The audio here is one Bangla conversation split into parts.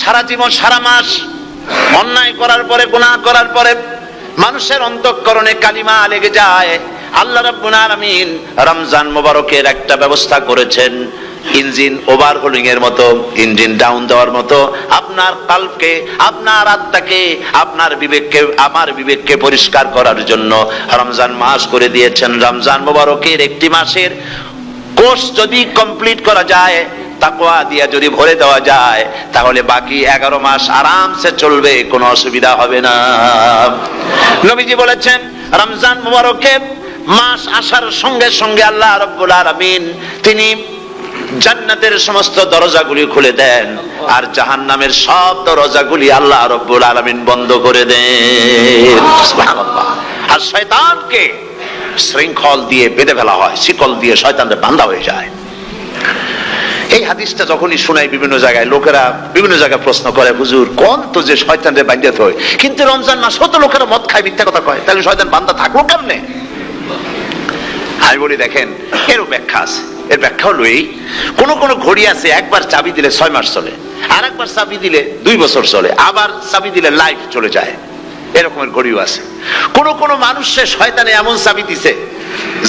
সারা জীবন সারা মাস অন্যায় করার পরে, গুনাহ করার পরে মানুষের অন্তঃকরণে কালিমা লেগে যায়। আল্লাহ রাব্বুল আলামিন রমজান মোবারকের একটা ব্যবস্থা করেছেন, ইঞ্জিন ওভারহোলিং এর মতো, ইঞ্জিন ডাউন দেওয়ার মতো আপনার কলবকে, আপনার আত্মাকে, আপনার বিবেককে, আমার বিবেককে পরিষ্কার করার জন্য রমজান মাস করে দিয়েছেন। রমজান মোবারকের একটি মাসের কোর্স যদি কমপ্লিট করা যায়, তাকওয়া দিয়া যদি ভরে দেওয়া যায়, তাহলে বাকি 11 মাস আরামসে চলবে, কোনো অসুবিধা হবে না। নবীজি বলেছেন রমজান মোবারকের মাস আসার সঙ্গে সঙ্গে আল্লাহ রাব্বুল আলামিন তিনি জান্নাতের সমস্ত দরজাগুলি খুলে দেন, আর জাহান্নামের সব দরজাগুলি আল্লাহ রাব্বুল আলামিন বন্ধ করে দেন। সুবহানাল্লাহ। আর শয়তানকে শৃঙ্খল দিয়ে বেঁধে ফেলা হয়, শিকল দিয়ে শয়তানরা বাঁধা হয়ে যায়। এই হাদিসটা যখনই শোনাই বিভিন্ন জায়গায় লোকেরা বিভিন্ন জায়গায় প্রশ্ন করে, হুজুর কোন তো যে শয়তানরে বাঁধতে হয়, কিন্তু রমজান মাস তো লোকেরা মদ খায়, মিথ্যা কথা কয়, তাহলে শয়তান বাঁধা থাকলো কেমনে? আমি বলি দেখেন, এরও ব্যাখ্যা আছে। এর ব্যাখ্যা হলো এই, কোন কোন ঘড়ি আছে একবার চাবি দিলে 6 মাস চলে, আর একবার চাবি দিলে 2 বছর চলে, আবার চাবি দিলে লাইফ চলে যায়, এরকমের ঘড়িও আছে। কোন কোন মানুষের শয়তানে এমন চাবি দিছে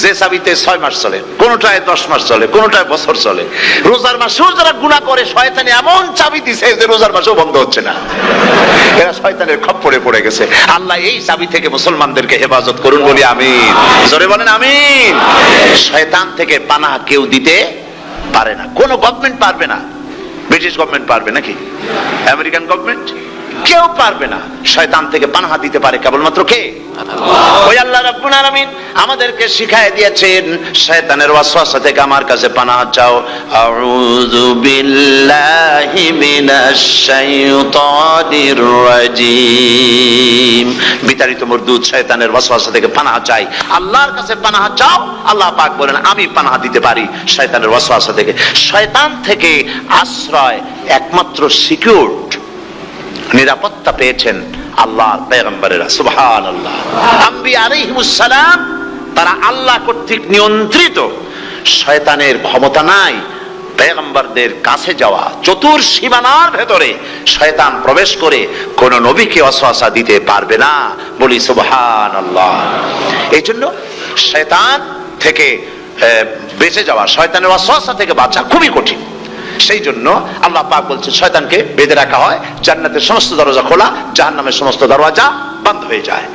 যে চাবিতে 6 মাস চলে, কোনটায় 10 মাস চলে, কোনটায় বছর চলে। রোজার মাসেও যারা গুনাহ করে শয়তানে এমন চাবি দিছে যে রোজার মাসেও বন্ধ হচ্ছে না, এরা শয়তানের খপ্পরে পড়ে গেছে। আল্লাহ এই চাবি থেকে মুসলমানদেরকে হেফাজত করুন, বলি আমিন। জোরে বলেন আমিন। শয়তান থেকে পানাহ কেউ দিতে পারে না, কোন গভর্নমেন্ট পারবে না। ব্রিটিশ গভর্নমেন্ট পারবে নাকি? American government? কেউ পারবে না। শয়তান থেকে পানাহ দিতে পারে কেবলমাত্র কে? ওই আল্লাহ রাব্বুল আলামিন আমাদেরকে শিখায় দিয়েছেন, শয়তানের ওয়াসওয়াসা থেকে আমার কাছে পানাহ চাও। আউযু বিল্লাহি মিনাশ শাইতানির রাজিম। বিতাড়িত মরদুদ শয়তানের ওয়াসওয়াসা থেকে পানাহ চাই, আল্লাহর কাছে পানাহ চাও। আল্লাহ পাক বলেন আমি পানাহ দিতে পারি শয়তানের ওয়াসওয়াসা থেকে। শয়তান থেকে আশ্রয় একমাত্র সিকিউরড, নিরাপত্তা পেয়েছেন আল্লাহর পয়গম্বরেরা। সুবহানাল্লাহ। আম্বিয়া আলাইহিমুস সালাম তারা আল্লাহ কর্তৃক নিয়ন্ত্রিত, শয়তানের ক্ষমতা নাই পয়গম্বরদের কাছে যাওয়া। চতুর সীমানার ভেতরে শয়তান প্রবেশ করে কোন নবীকে ওয়াসওয়াসা দিতে পারবে না, বলি সুবহানাল্লাহ। এই জন্য শয়তান থেকে বেঁচে যাওয়া, শয়তানের ওয়াসওয়াসা থেকে বাঁচা খুবই কঠিন। সেই জন্য আল্লাহ পাক বলছেন শয়তানকে বেঁধে রাখা হয়, জান্নাতের সমস্ত দরজা খোলা, জাহান্নামের সমস্ত দরজা বন্ধ হয়ে যায়।